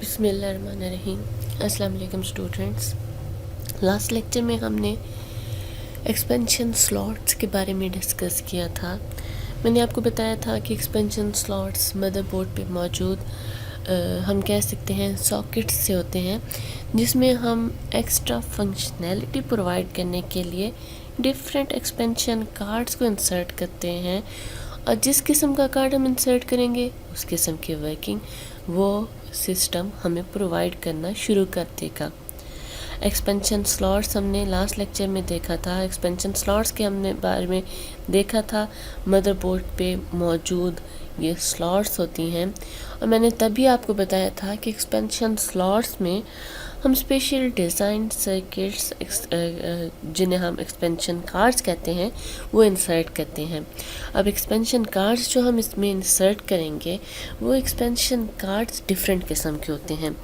बिस्मिल्लाहिर्रहमानिर्रहीम। अस्सलाम वालेकुम स्टूडेंट्स। लास्ट लेक्चर में हमने एक्सपेंशन स्लॉट्स के बारे में डिस्कस किया था। मैंने आपको बताया था कि एक्सपेंशन स्लॉट्स मदरबोर्ड पे मौजूद हम कह सकते हैं सॉकेट्स से होते हैं, जिसमें हम एक्स्ट्रा फंक्शनैलिटी प्रोवाइड करने के लिए डिफरेंट एक्सपेंशन कार्ड्स को इंसर्ट करते हैं, और जिस किस्म का कार्ड हम इंसर्ट करेंगे उस किस्म की वर्किंग वो सिस्टम हमें प्रोवाइड करना शुरू कर देगा। एक्सपेंशन स्लॉट्स हमने लास्ट लेक्चर में देखा था। एक्सपेंशन स्लॉट्स के हमने बारे में देखा था, मदरबोर्ड पे मौजूद ये स्लॉट्स होती हैं, और मैंने तभी आपको बताया था कि एक्सपेंशन स्लॉट्स में हम स्पेशल डिज़ाइन सर्किट्स जिन्हें हम एक्सपेंशन कार्ड्स कहते हैं वो इंसर्ट करते हैं। अब एक्सपेंशन कार्ड्स जो हम इसमें इंसर्ट करेंगे वो एक्सपेंशन कार्ड्स डिफरेंट किस्म के होते हैं।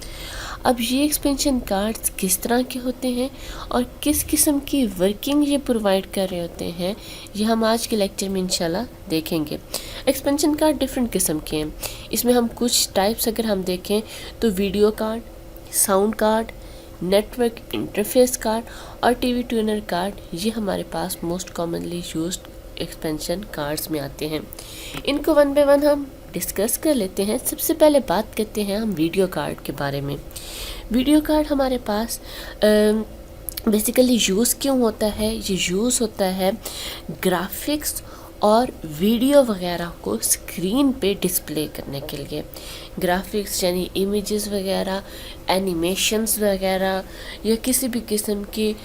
अब ये एक्सपेंशन कार्ड्स किस तरह के होते हैं और किस किस्म की वर्किंग ये प्रोवाइड कर रहे होते हैं, ये हम आज के लेक्चर में इंशाल्लाह देखेंगे। एक्सपेंशन कार्ड डिफरेंट किस्म के हैं। इसमें हम कुछ टाइप्स अगर हम देखें तो video card, sound card, network interface card और टीवी ट्यूनर कार्ड, ये हमारे पास most commonly used expansion cards में आते हैं। इनको वन बाय वन हम डिस्कस कर लेते हैं। सबसे पहले बात करते हैं हम वीडियो कार्ड के बारे में। वीडियो कार्ड हमारे पास बेसिकली यूज़ क्यों होता है? ये यूज़ होता है ग्राफिक्स और वीडियो वगैरह को स्क्रीन पे डिस्प्ले करने के लिए। ग्राफिक्स यानी इमेजेस वगैरह, एनिमेशंस वगैरह, या किसी भी किस्म की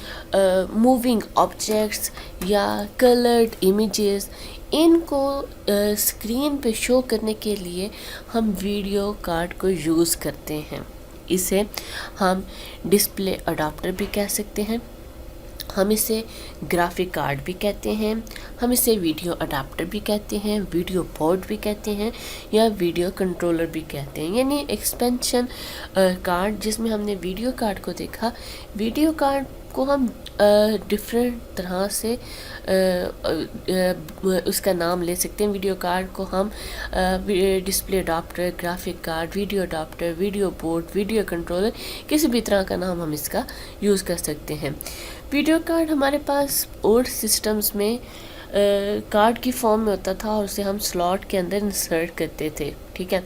मूविंग ऑब्जेक्ट्स या कलर्ड इमेजेस, इनको स्क्रीन पे शो करने के लिए हम वीडियो कार्ड को यूज़ करते हैं। इसे हम डिस्प्ले अडाप्टर भी कह सकते हैं, हम इसे ग्राफिक कार्ड भी कहते हैं, हम इसे वीडियो अडाप्टर भी कहते हैं, वीडियो बोर्ड भी कहते हैं, या वीडियो कंट्रोलर भी कहते हैं। यानी एक्सपेंशन कार्ड जिसमें हमने वीडियो कार्ड को देखा, वीडियो कार्ड को हम डिफरेंट तरह से उसका नाम ले सकते हैं। वीडियो कार्ड को हम display adapter, graphic card, video adapter, video board, video controller, किसी भी तरह का नाम हम इसका यूज़ कर सकते हैं। वीडियो कार्ड हमारे पास ओल्ड सिस्टम्स में कार्ड की फॉर्म में होता था और उसे हम स्लॉट के अंदर इंसर्ट करते थे। ठीक है,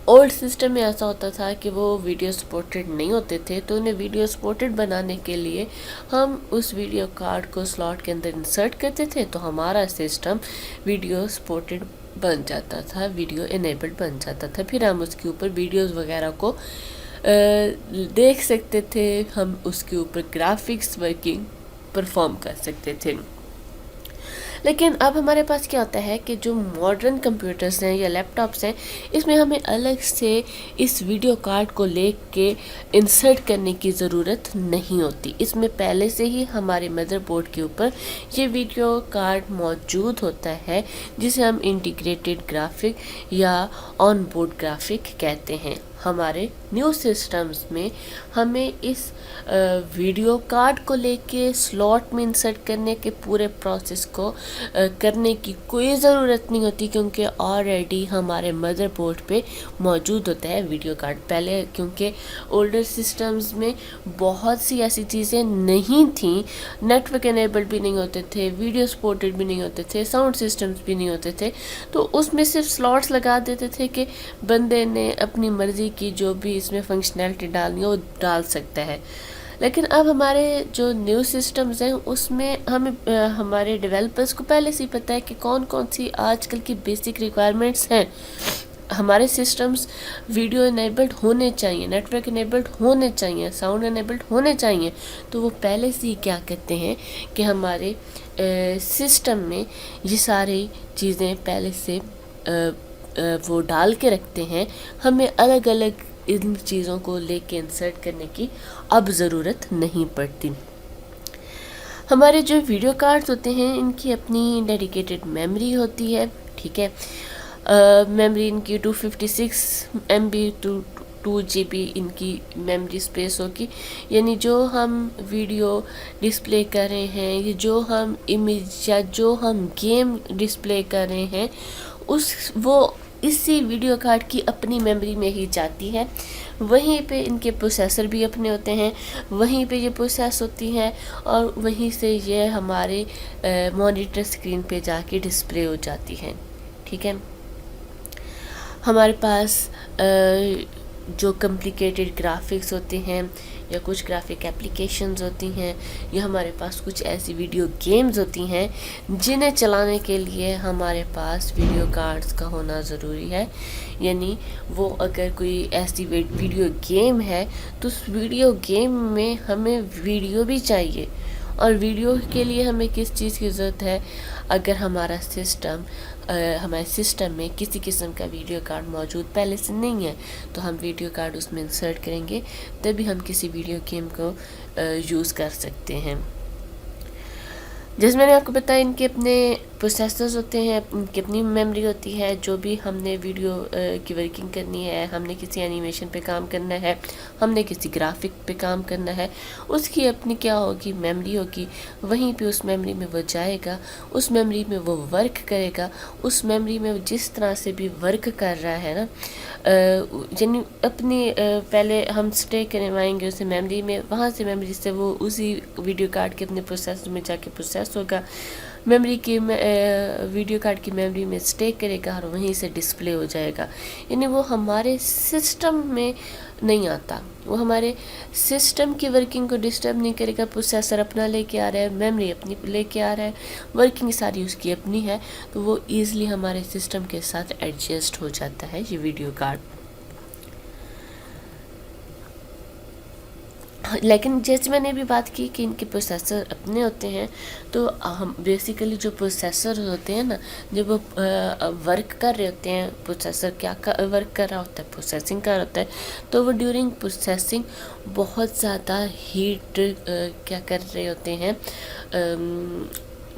ओल्ड सिस्टम में ऐसा होता था कि वो वीडियो सपोर्टेड नहीं होते थे, तो उन्हें वीडियो सपोर्टेड बनाने के लिए हम उस वीडियो कार्ड को स्लॉट के अंदर इंसर्ट करते थे, तो हमारा सिस्टम वीडियो सपोर्टेड बन जाता था, वीडियो इनेबल्ड बन जाता था। फिर हम उसके ऊपर वीडियोस वगैरह को देख सकते थे, हम उसके ऊपर ग्राफिक्स वर्किंग परफॉर्म कर सकते थे। लेकिन अब हमारे पास क्या होता है कि जो मॉडर्न कंप्यूटर्स हैं या लैपटॉप्स हैं, इसमें हमें अलग से इस वीडियो कार्ड को लेके इंसर्ट करने की ज़रूरत नहीं होती। इसमें पहले से ही हमारे मदरबोर्ड के ऊपर ये वीडियो कार्ड मौजूद होता है, जिसे हम इंटीग्रेटेड ग्राफिक या ऑन बोर्ड ग्राफिक कहते हैं। हमारे न्यू सिस्टम्स में हमें इस वीडियो कार्ड को लेके स्लॉट में इंसर्ट करने के पूरे प्रोसेस को करने की कोई ज़रूरत नहीं होती, क्योंकि ऑलरेडी हमारे मदरबोर्ड पे मौजूद होता है वीडियो कार्ड। पहले क्योंकि ओल्डर सिस्टम्स में बहुत सी ऐसी चीज़ें नहीं थीं, नेटवर्क इनेबल्ड भी नहीं होते थे, वीडियो सपोर्टेड भी नहीं होते थे, साउंड सिस्टम्स भी नहीं होते थे, तो उसमें सिर्फ स्लॉट्स लगा देते थे कि बंदे ने अपनी मर्ज़ी की जो भी इसमें फंक्शनैलिटी डालनी है वो डाल सकता है। लेकिन अब हमारे जो न्यू सिस्टम्स हैं उसमें हमें हमारे डेवलपर्स को पहले से ही पता है कि कौन कौन सी आजकल की बेसिक रिक्वायरमेंट्स हैं। हमारे सिस्टम्स वीडियो इनेबल्ड होने चाहिए, नेटवर्क इनेबल्ड होने चाहिए, साउंड इनेबल्ड होने चाहिए, तो वो पहले से ही क्या कहते हैं कि हमारे सिस्टम में ये सारी चीज़ें पहले से वो डाल के रखते हैं। हमें अलग अलग इन चीज़ों को लेके इंसर्ट करने की अब ज़रूरत नहीं पड़ती। हमारे जो वीडियो कार्ड्स होते हैं इनकी अपनी डेडिकेटेड मेमोरी होती है। ठीक है, मेमोरी इनकी 256 MB टू 2 GB इनकी मेमोरी स्पेस होगी। यानी जो हम वीडियो डिस्प्ले कर रहे हैं, ये जो हम इमेज या जो हम गेम डिस्प्ले कर रहे हैं, वो इसी वीडियो कार्ड की अपनी मेमोरी में ही जाती है, वहीं पे इनके प्रोसेसर भी अपने होते हैं, वहीं पे ये प्रोसेस होती हैं और वहीं से ये हमारे मॉनिटर स्क्रीन पे जाके डिस्प्ले हो जाती हैं। ठीक है, हमारे पास जो कॉम्प्लिकेटेड ग्राफिक्स होते हैं या कुछ ग्राफिक एप्लीकेशंस होती हैं या हमारे पास कुछ ऐसी वीडियो गेम्स होती हैं जिन्हें चलाने के लिए हमारे पास वीडियो कार्ड्स का होना ज़रूरी है। यानी वो अगर कोई ऐसी वीडियो गेम है तो उस वीडियो गेम में हमें वीडियो भी चाहिए, और वीडियो के लिए हमें किस चीज़ की ज़रूरत है? अगर हमारे सिस्टम में किसी किस्म का वीडियो कार्ड मौजूद पहले से नहीं है तो हम वीडियो कार्ड उसमें इंसर्ट करेंगे, तभी हम किसी वीडियो गेम को यूज़ कर सकते हैं। जैसे मैंने आपको बताया, इनके अपने प्रोसेसर्स होते हैं, इनकी अपनी मेमोरी होती है। जो भी हमने वीडियो की वर्किंग करनी है, हमने किसी एनिमेशन पे काम करना है, हमने किसी ग्राफिक पे काम करना है, उसकी अपनी क्या होगी, मेमोरी होगी। वहीं पे उस मेमोरी में वो जाएगा, उस मेमोरी में वो वर्क करेगा, उस मेमोरी में जिस तरह से भी वर्क कर रहा है ना, यानी अपनी पहले हम स्टे करवाएंगे उसे मेमोरी में, वहाँ से मेमोरी से वो उसी वीडियो कार्ड के अपने प्रोसेसर में जाके प्रोसेस होगा, मेमोरी की वीडियो कार्ड की मेमोरी में स्टे करेगा और वहीं से डिस्प्ले हो जाएगा। यानी वो हमारे सिस्टम में नहीं आता, वो हमारे सिस्टम की वर्किंग को डिस्टर्ब नहीं करेगा। प्रोसेसर अपना लेके आ रहा है, मेमोरी अपनी लेके आ रहा है, वर्किंग सारी उसकी अपनी है, तो वो ईज़िली हमारे सिस्टम के साथ एडजस्ट हो जाता है ये वीडियो कार्ड। लेकिन जैसे मैंने भी बात की कि इनके प्रोसेसर अपने होते हैं, तो हम बेसिकली जो प्रोसेसर होते हैं ना, जब वो वर्क कर रहे होते हैं, प्रोसेसर क्या वर्क कर रहा होता है, प्रोसेसिंग कर रहा होता है, तो वो ड्यूरिंग प्रोसेसिंग बहुत ज़्यादा हीट क्या कर रहे होते हैं,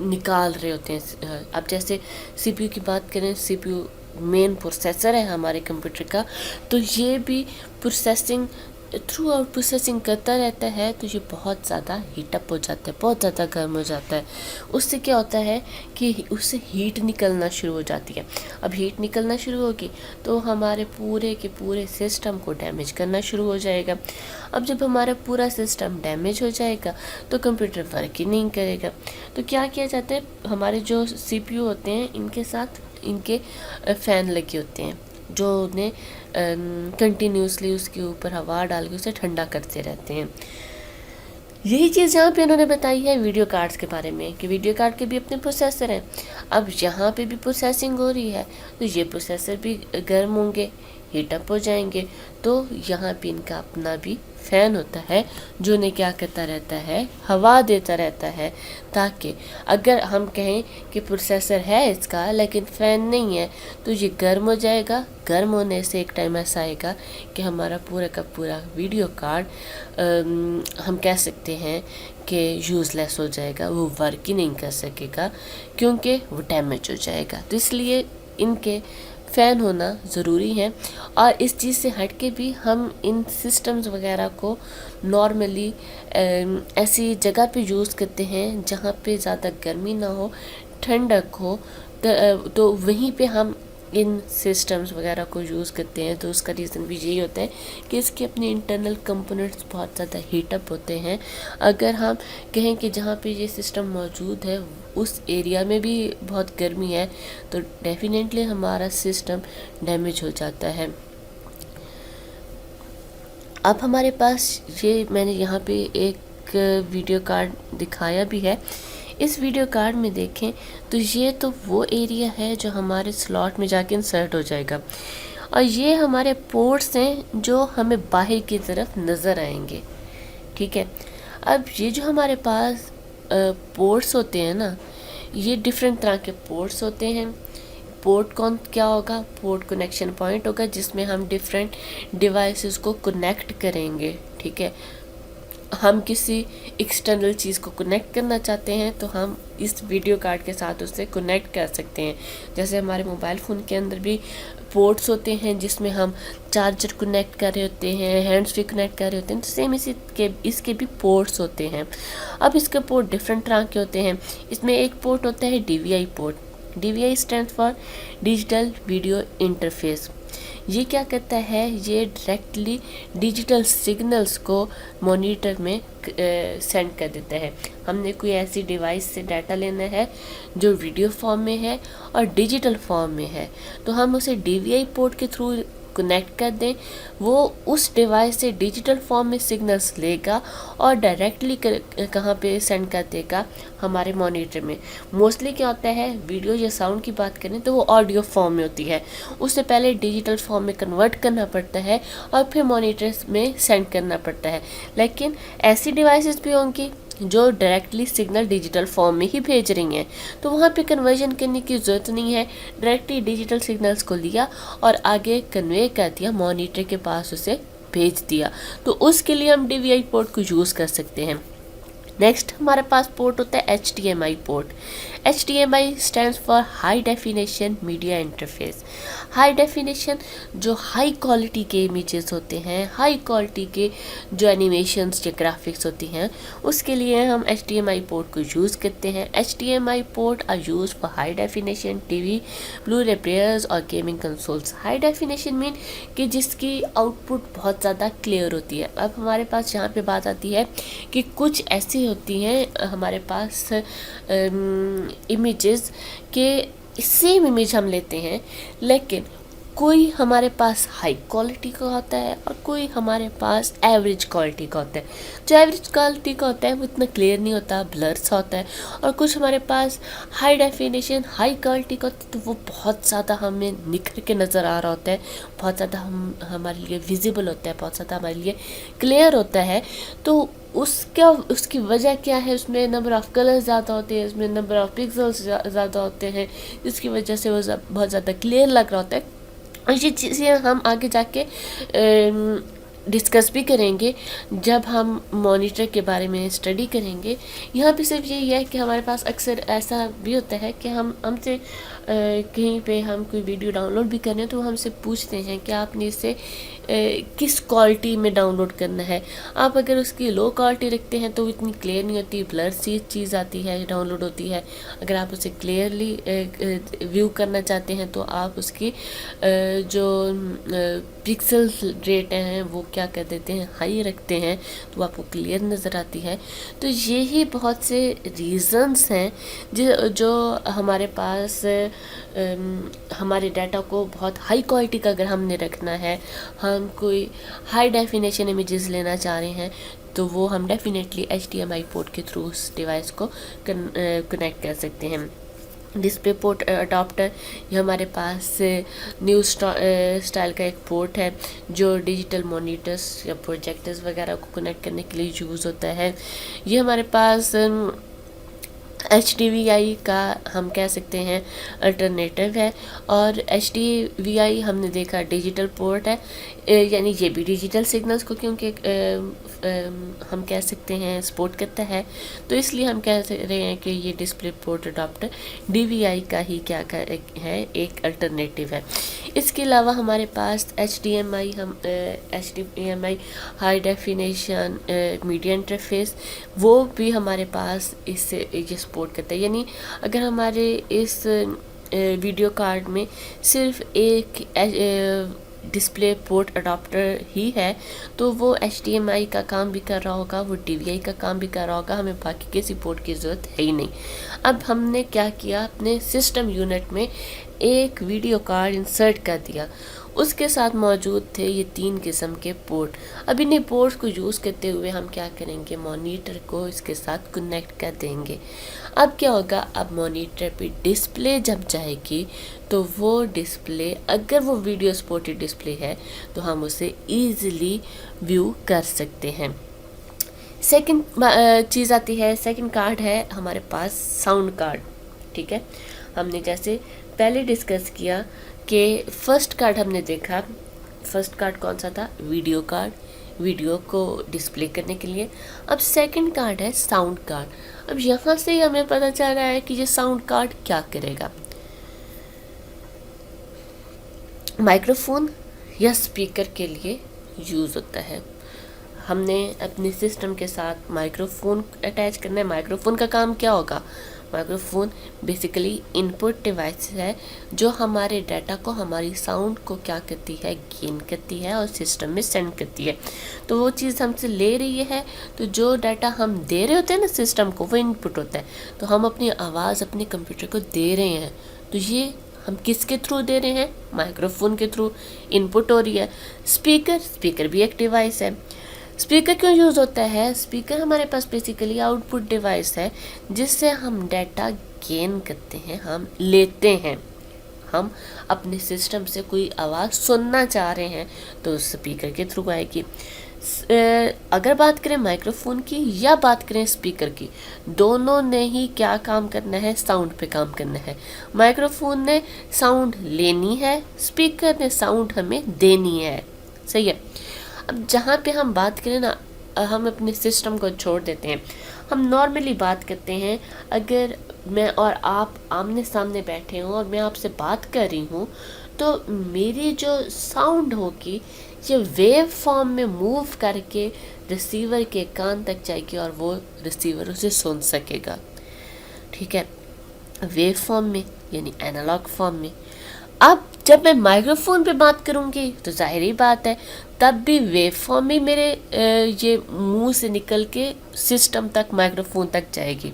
निकाल रहे होते हैं। अब जैसे सीपीयू की बात करें, सीपीयू मेन प्रोसेसर है हमारे कंप्यूटर का, तो ये भी प्रोसेसिंग थ्रू आउट प्रोसेसिंग करता रहता है, तो ये बहुत ज़्यादा हीटअप हो जाता है, बहुत ज़्यादा गर्म हो जाता है। उससे क्या होता है कि उससे हीट निकलना शुरू हो जाती है। अब हीट निकलना शुरू होगी तो हमारे पूरे के पूरे सिस्टम को डैमेज करना शुरू हो जाएगा। अब जब हमारा पूरा सिस्टम डैमेज हो जाएगा तो कंप्यूटर वर्क ही नहीं करेगा। तो क्या किया जाता है, हमारे जो सीपीयू होते हैं इनके साथ इनके फ़ैन लगे होते हैं जो उन्हें कंटिन्यूसली उसके ऊपर हवा डाल के उसे ठंडा करते रहते हैं। यही चीज़ यहाँ पे उन्होंने बताई है वीडियो कार्ड्स के बारे में कि वीडियो कार्ड के भी अपने प्रोसेसर हैं। अब यहाँ पे भी प्रोसेसिंग हो रही है तो ये प्रोसेसर भी गर्म होंगे, हीटअप हो जाएंगे, तो यहाँ पे इनका अपना भी फ़ैन होता है जो उन्हें क्या करता रहता है, हवा देता रहता है, ताकि अगर हम कहें कि प्रोसेसर है इसका लेकिन फ़ैन नहीं है तो ये गर्म हो जाएगा। गर्म होने से एक टाइम ऐसा आएगा कि हमारा पूरा का पूरा वीडियो कार्ड हम कह सकते हैं कि यूज़लेस हो जाएगा, वो वर्क ही नहीं कर सकेगा क्योंकि वो डैमेज हो जाएगा। तो इसलिए इनके फ़ैन होना ज़रूरी है। और इस चीज़ से हट के भी हम इन सिस्टम्स वगैरह को नॉर्मली ऐसी जगह पे यूज़ करते हैं जहाँ पे ज़्यादा गर्मी ना हो, ठंडक हो, तो वहीं पे हम इन सिस्टम्स वगैरह को यूज़ करते हैं। तो उसका रीज़न भी यही होता है कि इसके अपने इंटरनल कंपोनेंट्स बहुत ज़्यादा हीटअप होते हैं। अगर हम कहें कि जहाँ पे ये सिस्टम मौजूद है उस एरिया में भी बहुत गर्मी है तो डेफिनेटली हमारा सिस्टम डैमेज हो जाता है। अब हमारे पास ये मैंने यहाँ पे एक वीडियो कार्ड दिखाया भी है। इस वीडियो कार्ड में देखें तो ये तो वो एरिया है जो हमारे स्लॉट में जाके इंसर्ट हो जाएगा और ये हमारे पोर्ट्स हैं जो हमें बाहर की तरफ नज़र आएंगे। ठीक है, अब ये जो हमारे पास पोर्ट्स होते हैं ना, ये डिफरेंट तरह के पोर्ट्स होते हैं। पोर्ट क्या होगा, पोर्ट कनेक्शन पॉइंट होगा जिसमें हम डिफरेंट डिवाइसेस को कनेक्ट करेंगे। ठीक है, हम किसी एक्सटर्नल चीज़ को कनेक्ट करना चाहते हैं तो हम इस वीडियो कार्ड के साथ उससे कनेक्ट कर सकते हैं। जैसे हमारे मोबाइल फ़ोन के अंदर भी पोर्ट्स होते हैं जिसमें हम चार्जर कनेक्ट कर रहे होते हैं, हैंड्स फ्री कनेक्ट कर रहे होते हैं, तो सेम इसके भी पोर्ट्स होते हैं। अब इसके पोर्ट डिफरेंट तरह के होते हैं। इसमें एक पोर्ट होता है DVI port. DVI stand for digital video interface. یہ کیا کرتا ہے؟ یہ ڈائریکٹلی ڈیجیٹل سگنلز کو مانیٹر میں سینڈ کر دیتا ہے. ہم نے کوئی ایسی ڈیوائس سے ڈیٹا لینا ہے جو ویڈیو فارم میں ہے اور ڈیجیٹل فارم میں ہے، تو ہم اسے DVI پورٹ کے تھرو کنیکٹ کر دیں. وہ اس ڈیوائس سے ڈیجیٹل فارم میں سگنلز لے گا اور ڈائریکٹلی کہاں پہ سینڈ کر دے گا؟ ہمارے مانیٹر میں. موسٹلی کیا ہوتا ہے، ویڈیو یا ساؤنڈ کی بات کریں تو وہ آڈیو فارم میں ہوتی ہے، اس سے پہلے ڈیجیٹل فارم میں کنورٹ کرنا پڑتا ہے اور پھر مانیٹرز میں سینڈ کرنا پڑتا ہے. لیکن ایسی ڈیوائسز بھی ہوں گی جو ڈائریکٹلی سگنل ڈیجیٹل فارم میں ہی بھیج رہی ہیں، تو وہاں پہ کنورژن کرنے کی ضرورت نہیں ہے. ڈائریکٹلی ڈیجیٹل سگنلز کو لیا اور آگے کنوے کر دیا، مانیٹر کے پاس اسے بھیج دیا. تو اس کے لیے ہم DVI پورٹ کو یوز کر سکتے ہیں. نیکسٹ ہمارے پاس پورٹ ہوتا ہے HDMI port. HDMI stands for high definition media interface. High definition جو ہائی کوالٹی کے امیجز ہوتے ہیں، ہائی کوالٹی کے جو اینیمیشنز یا گرافکس ہوتی ہیں، اس کے لیے ہم HDMI پورٹ کو یوز کرتے ہیں. HDMI port are use for high definition TV, Blu ray players اور گیمنگ کنسولز. ہائی ڈیفینیشن مین کہ جس کی آؤٹ پٹ بہت زیادہ کلیئر ہوتی ہے. اب ہمارے پاس یہاں پہ بات آتی ہے کہ کچھ ایسی ہوتی ہیں ہمارے پاس امیجز کہ سیم امیج ہم لیتے ہیں، لیکن کوئی ہمارے پاس ہائی کوالٹی کا ہوتا ہے اور کوئی ہمارے پاس ایوریج کوالٹی کا ہوتا ہے. جو ایوریج کوالٹی کا ہوتا ہے وہ اتنا کلیئر نہیں ہوتا، بلر سا ہوتا ہے، اور کچھ ہمارے پاس ہائی ڈیفینیشن ہائی کوالٹی کا ہوتا ہے تو وہ بہت زیادہ ہمیں نکھر کے نظر آ رہا ہوتا ہے، بہت زیادہ ہمارے لیے ویزیبل ہوتا ہے، بہت زیادہ ہمارے لیے کلیئر ہوتا ہے. تو اس کی وجہ کیا ہے؟ اس میں نمبر آف کلر زیادہ ہوتے ہیں، اس میں نمبر آف پکسلز زیادہ ہوتے ہیں، جس کی وجہ سے وہ بہت زیادہ کلیئر لگ رہا ہوتا ہے. اور یہ چیزیں ہم آگے جا کے ڈسکس بھی کریں گے جب ہم مانیٹر کے بارے میں اسٹڈی کریں گے. یہاں پہ صرف یہی ہے کہ ہمارے پاس اکثر ایسا بھی ہوتا ہے کہ ہم سے کہیں پہ ہم کوئی ویڈیو ڈاؤن لوڈ بھی کریں تو ہم سے پوچھتے ہیں کہ آپ نے اسے کس کوالٹی میں ڈاؤن لوڈ کرنا ہے. آپ اگر اس کی لو کوالٹی رکھتے ہیں تو وہ اتنی کلیئر نہیں ہوتی، بلر سی چیز آتی ہے، ڈاؤن لوڈ ہوتی ہے. اگر آپ اسے کلیئرلی ویو کرنا چاہتے ہیں تو آپ اس کی جو پکسل ریٹ ہیں وہ کیا کر دیتے ہیں، ہائی رکھتے ہیں، تو آپ کو کلیئر نظر آتی ہے. تو یہی بہت سے ریزنز ہیں جو ہمارے پاس ہمارے ڈیٹا کو بہت ہائی کوالٹی کا اگر ہم نے رکھنا ہے، ہم کوئی ہائی ڈیفینیشن امیجز لینا چاہ رہے ہیں، تو وہ ہم ڈیفینیٹلی HDMI پورٹ کے تھرو اس ڈیوائس کو کنیکٹ کر سکتے ہیں. ڈسپلے پورٹ اڈاپٹر، یہ ہمارے پاس نیو اسٹائل کا ایک پورٹ ہے جو ڈیجیٹل مانیٹرز یا پروجیکٹرز وغیرہ کو کنیکٹ کرنے کے لیے یوز ہوتا ہے. یہ ہمارے پاس HDVI کا ہم کہہ سکتے ہیں الٹرنیٹو ہے، اور HDVI ہم نے دیکھا ڈیجیٹل پورٹ ہے، یعنی یہ بھی ڈیجیٹل سگنلز کو کیونکہ ہم کہہ سکتے ہیں سپورٹ کرتا ہے، تو اس لیے ہم کہہ رہے ہیں کہ یہ ڈسپلے پورٹ اڈاپٹر DVI کا ہی کیا ہے، ایک الٹرنیٹو ہے. اس کے علاوہ ہمارے پاس HDMI high definition media interface, وہ بھی ہمارے پاس اس سے یہ سپورٹ کرتا ہے. یعنی اگر ہمارے اس ویڈیو کارڈ میں صرف ایک ڈسپلے پورٹ اڈاپٹر ہی ہے تو وہ HDMI کا کام بھی کر رہا ہوگا، وہ DVI کا کام بھی کر رہا ہوگا، ہمیں باقی کسی پورٹ کی ضرورت ہے ہی نہیں. اب ہم نے کیا کیا، اپنے سسٹم یونٹ میں ایک ویڈیو کارڈ انسرٹ کر دیا، اس کے ساتھ موجود تھے یہ 3 قسم کے پورٹ. اب انہیں پورٹس کو یوز کرتے ہوئے ہم کیا کریں گے، مانیٹر کو اس کے ساتھ کنیکٹ کر دیں گے. اب کیا ہوگا، اب مانیٹر پہ ڈسپلے جب جائے گی تو وہ ڈسپلے، اگر وہ ویڈیو سپورٹڈ ڈسپلے ہے تو ہم اسے ایزیلی ویو کر سکتے ہیں. سیکنڈ چیز آتی ہے، سیکنڈ کارڈ ہے ہمارے پاس ساؤنڈ کارڈ. ٹھیک ہے، ہم نے جیسے پہلے ڈسکس کیا کہ فرسٹ کارڈ ہم نے دیکھا، فرسٹ کارڈ کون سا تھا، ویڈیو کارڈ، ویڈیو کو ڈسپلے کرنے کے لیے. اب سیکنڈ کارڈ ہے ساؤنڈ کارڈ. اب یہاں سے ہمیں پتہ چل رہا ہے کہ یہ ساؤنڈ کارڈ کیا کرے گا. مائکرو فون یا اسپیکر کے لیے یوز ہوتا ہے. ہم نے اپنے سسٹم کے ساتھ مائکرو فون اٹیچ کرنا ہے. مائکرو فون کا کام کیا ہوگا؟ مائکرو فون بیسیکلی ان پٹ ڈیوائس ہے جو ہمارے ڈیٹا کو، ہماری ساؤنڈ کو کیا کرتی ہے، گین کرتی ہے اور سسٹم میں سینڈ کرتی ہے. تو وہ چیز ہم سے لے رہی ہے، تو جو ڈیٹا ہم دے رہے ہوتے ہیں نا سسٹم کو، وہ ان پٹ ہوتا ہے. تو ہم اپنی آواز اپنے کمپیوٹر کو دے رہے ہیں، تو یہ ہم کس کے تھرو دے رہے ہیں؟ مائکرو فون کے تھرو ان پٹ ہو رہی ہے. اسپیکر بھی ایک ڈیوائس ہے. اسپیکر کیوں یوز ہوتا ہے؟ اسپیکر ہمارے پاس بیسیکلی آؤٹ پٹ ڈیوائس ہے جس سے ہم ڈیٹا گین کرتے ہیں، ہم لیتے ہیں. ہم اپنے سسٹم سے کوئی آواز سننا چاہ رہے ہیں تو اسپیکر کے تھرو آئے گی. اگر بات کریں مائکرو فون کی یا بات کریں اسپیکر کی، دونوں نے ہی کیا کام کرنا ہے؟ ساؤنڈ پہ کام کرنا ہے. مائکرو فون نے ساؤنڈ لینی ہے، اسپیکر نے ساؤنڈ ہمیں دینی ہے. صحیح ہے. اب جہاں پہ ہم بات کریں نا، ہم اپنے سسٹم کو چھوڑ دیتے ہیں. ہم نارملی بات کرتے ہیں، اگر میں اور آپ آمنے سامنے بیٹھے ہوں اور میں آپ سے بات کر رہی ہوں تو میری جو ساؤنڈ ہوگی یہ ویو فارم میں موو کر کے ریسیور کے کان تک جائے گی اور وہ ریسیور اسے سن سکے گا. ٹھیک ہے، ویو فارم میں یعنی اینالاگ فارم میں. اب جب میں مائکرو فون پہ بات کروں گی تو ظاہری بات ہے تب بھی ویو فارم میں میرے یہ منہ سے نکل کے سسٹم تک، مائکرو فون تک جائے گی.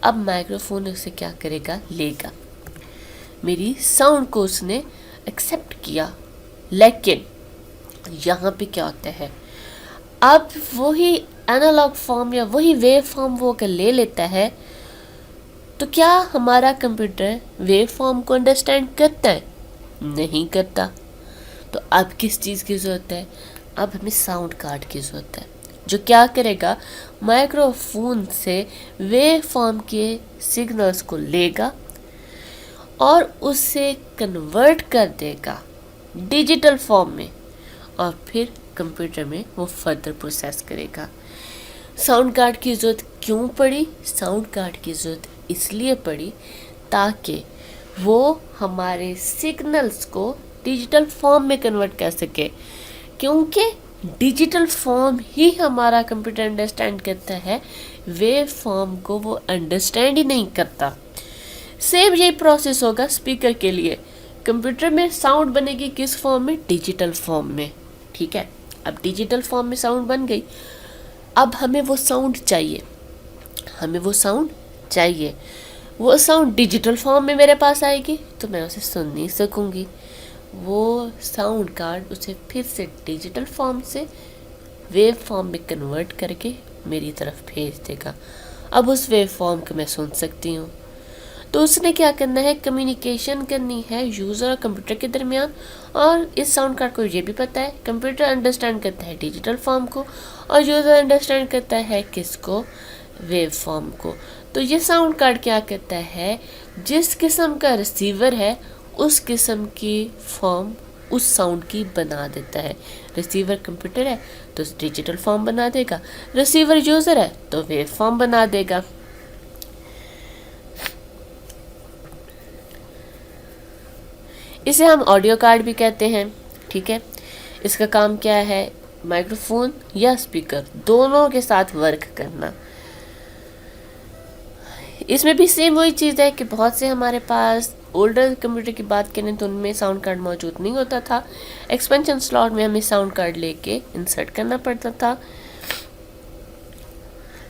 اب مائکرو فون اسے کیا کرے گا؟ لے گا. میری ساؤنڈ کو اس نے ایکسیپٹ کیا، لیکن یہاں پہ کیا ہوتا ہے؟ اب وہی اینالاگ فارم یا وہی ویو فارم وہ اگر لے لیتا ہے تو کیا ہمارا کمپیوٹر ویو فارم کو انڈرسٹینڈ کرتا ہے؟ نہیں کرتا. تو اب کس چیز کی ضرورت ہے؟ اب ہمیں ساؤنڈ کارڈ کی ضرورت ہے جو کیا کرے گا؟ مائکرو فون سے ویو فارم کے سگنلز کو لے گا اور اسے کنورٹ کر دے گا ڈیجیٹل فارم میں، اور پھر کمپیوٹر میں وہ فردر پروسیس کرے گا. ساؤنڈ کارڈ کی ضرورت کیوں پڑی؟ ساؤنڈ کارڈ کی ضرورت اس لیے پڑی تاکہ وہ ہمارے سگنلز کو ڈیجیٹل فارم میں کنورٹ کر سکے، کیونکہ ڈیجیٹل فارم ہی ہمارا کمپیوٹر انڈرسٹینڈ کرتا ہے، ویو فارم کو وہ انڈرسٹینڈ ہی نہیں کرتا. سیم یہی پروسیس ہوگا اسپیکر کے لیے. کمپیوٹر میں ساؤنڈ بنے گی کس فارم میں؟ ڈیجیٹل فارم میں. ٹھیک ہے، اب ڈیجیٹل فارم میں ساؤنڈ بن گئی. اب ہمیں وہ ساؤنڈ چاہیے، وہ ساؤنڈ ڈیجیٹل فارم میں میرے پاس آئے گی تو میں اسے سن نہیں سکوں گی. وہ ساؤنڈ کارڈ اسے پھر سے ڈیجیٹل فارم سے ویو فارم میں کنورٹ کر کے میری طرف بھیج دے گا. اب اس ویو فارم کو میں سن سکتی ہوں. تو اس نے کیا کرنا ہے؟ کمیونیکیشن کرنی ہے یوزر اور کمپیوٹر کے درمیان. اور اس ساؤنڈ کارڈ کو یہ بھی پتہ ہے کمپیوٹر انڈرسٹینڈ کرتا ہے ڈیجیٹل فارم کو اور یوزر انڈرسٹینڈ کرتا ہے کس کو؟ ویو فارم کو. تو یہ ساؤنڈ کارڈ کیا کرتا ہے؟ جس قسم کا ریسیور ہے اس قسم کی فارم اس ساؤنڈ کی بنا دیتا ہے. ریسیور کمپیوٹر ہے تو ڈیجیٹل فارم بنا دے گا، ریسیور یوزر ہے تو ویو فارم بنا دے گا. اسے ہم آڈیو کارڈ بھی کہتے ہیں. ٹھیک ہے، اس کا کام کیا ہے؟ مائکرو فون یا اسپیکر دونوں کے ساتھ ورک کرنا. اس میں بھی سیم وہی چیز ہے کہ بہت سے ہمارے پاس اولڈر کمپیوٹر کی بات کریں تو ان میں ساؤنڈ کارڈ موجود نہیں ہوتا تھا. ایکسپینشن سلاٹ میں ہمیں ساؤنڈ کارڈ لے کے انسرٹ کرنا پڑتا تھا.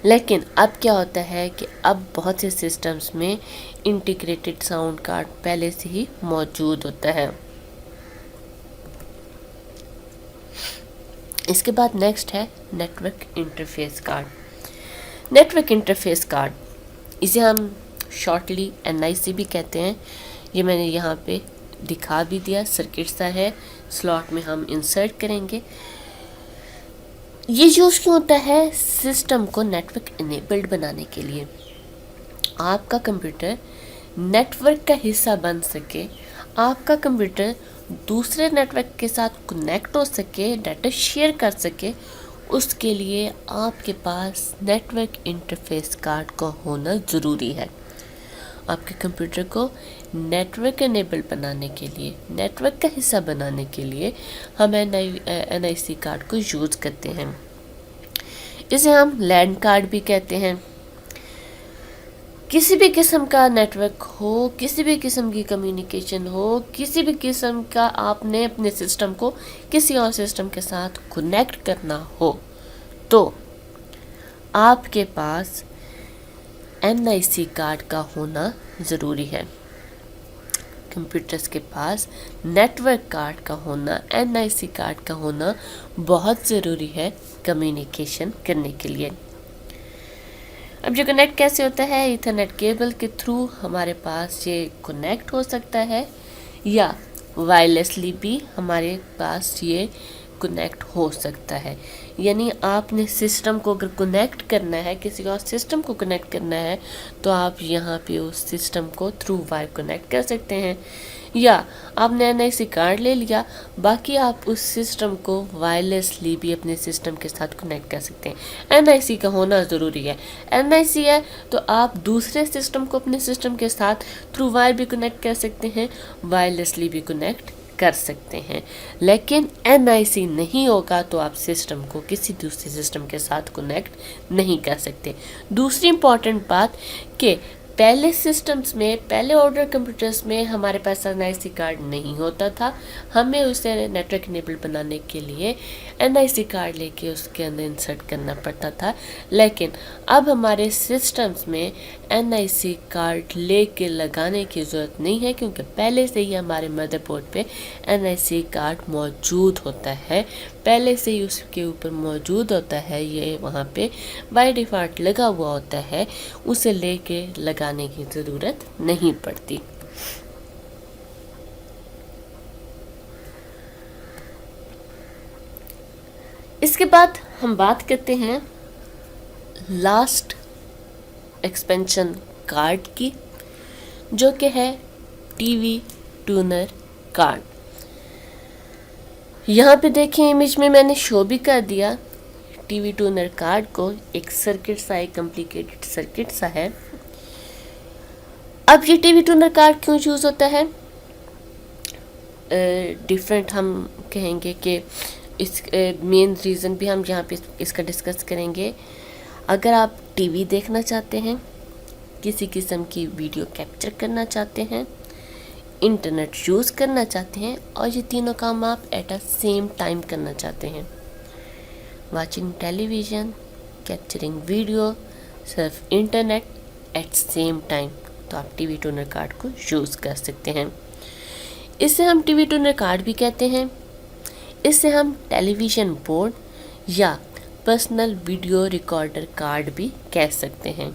لیکن اب کیا ہوتا ہے کہ اب بہت سے سسٹمز میں انٹیگریٹڈ ساؤنڈ کارڈ پہلے سے ہی موجود ہوتا ہے. اس کے بعد نیکسٹ ہے network interface card. Network interface card اسے ہم شارٹلی NIC بھی کہتے ہیں. یہ میں نے یہاں پہ دکھا بھی دیا، سرکٹ سا ہے، سلاٹ میں ہم انسرٹ کریں گے. یہ یوز کیوں ہوتا ہے؟ سسٹم کو نیٹورک انیبلڈ بنانے کے لیے. آپ کا کمپیوٹر نیٹورک کا حصہ بن سکے، آپ کا کمپیوٹر دوسرے نیٹورک کے ساتھ کنیکٹ ہو سکے، ڈیٹا شیئر کر سکے، اس کے لیے آپ کے پاس نیٹورک انٹرفیس کارڈ کا ہونا ضروری ہے. آپ کے کمپیوٹر کو نیٹورک انیبل بنانے کے لیے، نیٹورک کا حصہ بنانے کے لیے ہم NIC کارڈ کو یوز کرتے ہیں. इसे हम लैंड कार्ड भी कहते हैं। किसी भी किस्म का नेटवर्क हो, किसी भी किस्म की कम्युनिकेशन हो, किसी भी किस्म का आपने अपने सिस्टम को किसी और सिस्टम के साथ कनेक्ट करना हो तो आपके पास NIC कार्ड का होना ज़रूरी है। कंप्यूटर्स के पास नेटवर्क कार्ड का होना, NIC कार्ड का होना बहुत ज़रूरी है कम्युनिकेशन करने के लिए। अब जो कनेक्ट कैसे होता है, ईथरनेट केबल के थ्रू हमारे पास ये कनेक्ट हो सकता है या वायरलेसली भी हमारे पास ये कनेक्ट हो सकता है। यानी आपने सिस्टम को अगर कनेक्ट करना है, किसी और सिस्टम को कनेक्ट करना है, तो आप यहाँ पे उस सिस्टम को थ्रू वायर कनेक्ट कर सकते हैं, या आपने NIC कार्ड ले लिया, बाकी आप उस सिस्टम को वायरलेसली भी अपने सिस्टम के साथ कनेक्ट कर सकते हैं। NIC का होना ज़रूरी है। NIC है तो आप दूसरे सिस्टम को अपने सिस्टम के साथ थ्रू वायर भी कनेक्ट कर सकते हैं, वायरलेसली भी कनेक्ट कर सकते हैं। लेकिन NIC नहीं होगा तो आप सिस्टम को किसी दूसरे सिस्टम के साथ कनेक्ट नहीं कर सकते। दूसरी इम्पॉर्टेंट बात कि पहले सिस्टम्स में, पहले ऑर्डर कंप्यूटर्स में हमारे पास NIC कार्ड नहीं होता था। हमें उसे नेटवर्क इनेबल बनाने के लिए NIC कार्ड लेके उसके अंदर इंसर्ट करना पड़ता था। लेकिन अब हमारे सिस्टम्स में NIC कार्ड लेके लगाने की ज़रूरत नहीं है, क्योंकि पहले से ही हमारे मदरबोर्ड पे NIC कार्ड मौजूद होता है, पहले से ही उसके ऊपर मौजूद होता है, ये वहाँ पे बाय डिफ़ॉल्ट लगा हुआ होता है, उसे लेके लगाने की ज़रूरत नहीं पड़ती। इसके बाद हम बात करते हैं लास्ट एक्सपेंशन कार्ड की, जो कि है टीवी ट्यूनर कार्ड। यहाँ पे देखें इमेज में मैंने शो भी कर दिया टीवी ट्यूनर कार्ड को। एक सर्किट सा, एक कॉम्प्लिकेटेड सर्किट सा है। अब ये टीवी ट्यूनर कार्ड क्यों यूज़ होता है, डिफरेंट हम कहेंगे कि इस मेन रीज़न भी हम यहाँ पे इसका डिस्कस करेंगे। अगर आप टीवी देखना चाहते हैं, किसी किस्म की वीडियो कैप्चर करना चाहते हैं, इंटरनेट यूज़ करना चाहते हैं, और ये तीनों काम आप एट अ सेम टाइम करना चाहते हैं, watching television, capturing video, Surf internet eight same time, तो आप टीवी ट्यूनर कार्ड को यूज़ कर सकते हैं। इसे हम टीवी ट्यूनर कार्ड भी कहते हैं। इसे हम टेलीविज़न बोर्ड या पर्सनल वीडियो रिकॉर्डर कार्ड भी कह सकते हैं।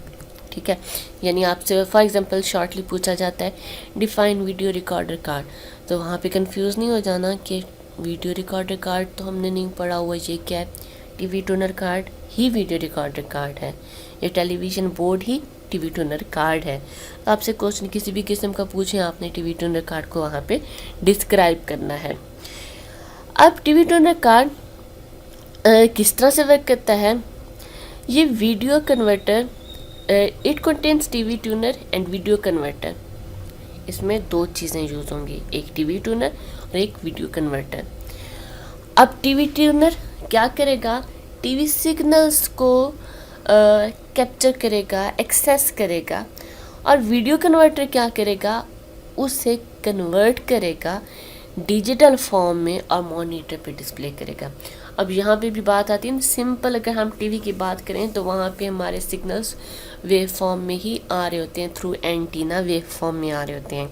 ठीक है, यानी आपसे फॉर एग्जांपल शॉर्टली पूछा जाता है डिफाइन वीडियो रिकॉर्डर कार्ड, तो वहाँ पे कंफ्यूज नहीं हो जाना कि वीडियो रिकॉर्डर कार्ड तो हमने नहीं पढ़ा हुआ, ये क्या है। टीवी ट्यूनर कार्ड ही वीडियो रिकॉर्डर कार्ड है, ये टेलीविज़न बोर्ड ही टीवी ट्यूनर कार्ड है। तो आपसे क्वेश्चन किसी भी किस्म का पूछें, आपने टीवी ट्यूनर कार्ड को वहाँ पे डिस्क्राइब करना है। अब टीवी ट्यूनर कार्ड किस तरह से वर्क करता है, ये video converter, it contains TV tuner and video converter. इसमें दो चीज़ें यूज़ होंगी, एक टीवी ट्यूनर और एक वीडियो कन्वर्टर। अब टीवी ट्यूनर क्या करेगा, टीवी सिग्नल्स को कैप्चर करेगा, एक्सेस करेगा, और वीडियो कन्वर्टर क्या करेगा, उसे कन्वर्ट करेगा डिजिटल फॉर्म में और मॉनिटर पे डिस्प्ले करेगा। अब यहाँ पे भी बात आती है, सिंपल अगर हम टीवी की बात करें तो वहाँ पे हमारे सिग्नल्स वेव फॉर्म में ही आ रहे होते हैं, थ्रू एंटीना वेव फॉर्म में आ रहे होते हैं।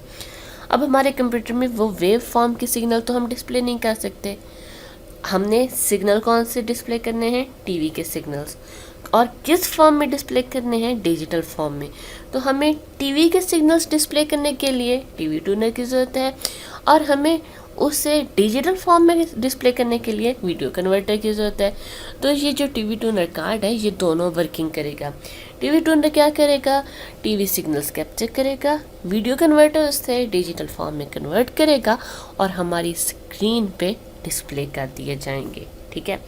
अब हमारे कंप्यूटर में वो वेव फॉर्म के सिग्नल तो हम डिस्प्ले नहीं कर सकते, हमने सिग्नल कौन से डिस्प्ले करने हैं, टीवी के सिग्नल्स, और किस फॉर्म में डिस्प्ले करने हैं, डिजिटल फॉर्म में। तो हमें टीवी के सिग्नल्स डिस्प्ले करने के लिए टीवी ट्यूनर की ज़रूरत है, और हमें उसे डिजिटल फॉर्म में डिस्प्ले करने के लिए वीडियो कन्वर्टर की ज़रूरत है। तो ये जो टीवी ट्यूनर कार्ड है, ये दोनों वर्किंग करेगा। टीवी ट्यूनर क्या करेगा, टीवी सिग्नल्स कैप्चर करेगा, वीडियो कन्वर्टर उससे डिजिटल फॉर्म में कन्वर्ट करेगा और हमारी स्क्रीन पे डिस्प्ले कर दिए जाएंगे। ठीक है,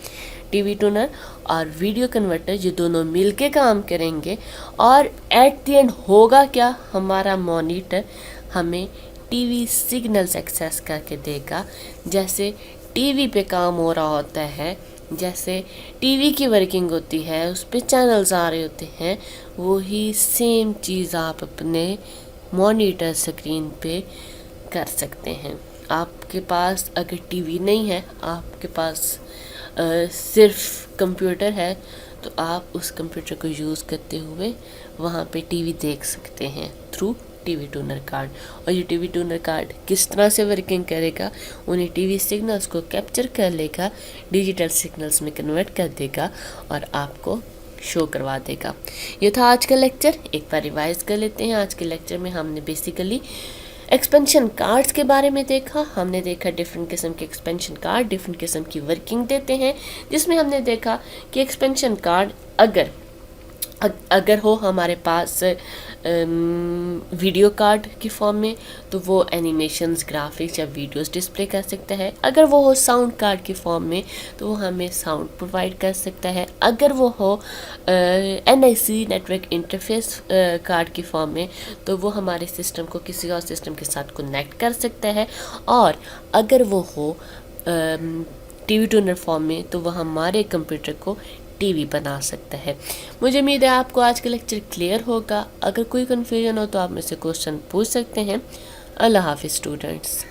टीवी ट्यूनर और वीडियो कन्वर्टर ये दोनों मिलके काम करेंगे, और एट द एंड होगा क्या, हमारा मॉनिटर हमें टीवी सिग्नल्स एक्सेस करके देगा। जैसे टीवी पे काम हो रहा होता है جیسے ٹی وی کی ورکنگ ہوتی ہے، اس پہ چینلز آ رہے ہوتے ہیں، وہی سیم چیز آپ اپنے مانیٹر اسکرین پہ کر سکتے ہیں۔ آپ کے پاس اگر ٹی وی نہیں ہے، آپ کے پاس صرف کمپیوٹر ہے، تو آپ اس کمپیوٹر کو یوز کرتے ہوئے وہاں پہ ٹی وی دیکھ سکتے ہیں through T V Toner card. اور یہ ٹی وی ٹونر کارڈ کس طرح سے ورکنگ کرے گا، انہیں ٹی وی سگنلز کو کیپچر کر لے گا، ڈیجیٹل سگنلز میں کنورٹ کر دے گا اور آپ کو شو کروا دے گا۔ یہ تھا آج کا لیکچر، ایک بار ریوائز کر لیتے ہیں۔ آج کے لیکچر میں ہم نے بیسیکلی ایکسپینشن کارڈز کے بارے میں دیکھا۔ ہم نے دیکھا ڈیفرنٹ قسم کے ایکسپینشن کارڈ ڈیفرنٹ قسم کی ورکنگ دیتے ہیں، جس میں ہم نے دیکھا کہ ایکسپینشن کارڈ اگر ہو ہمارے پاس ویڈیو کارڈ کی فارم میں، تو وہ اینیمیشنز، گرافکس یا ویڈیوز ڈسپلے کر سکتا ہے۔ اگر وہ ہو ساؤنڈ کارڈ کی فارم میں، تو وہ ہمیں ساؤنڈ پرووائڈ کر سکتا ہے۔ اگر وہ ہو NIC نیٹورک انٹرفیس کارڈ کی فارم میں، تو وہ ہمارے سسٹم کو کسی اور سسٹم کے ساتھ کنیکٹ کر سکتا ہے۔ اور اگر وہ ہو ٹی وی ٹونر فارم میں، تو وہ ہمارے کمپیوٹر کو ٹی وی بنا سکتا ہے۔ مجھے امید ہے آپ کو آج کا لیکچر کلیئر ہوگا۔ اگر کوئی کنفیوژن ہو تو آپ مجھ سے کوشچن پوچھ سکتے ہیں۔ اللہ حافظ اسٹوڈنٹس۔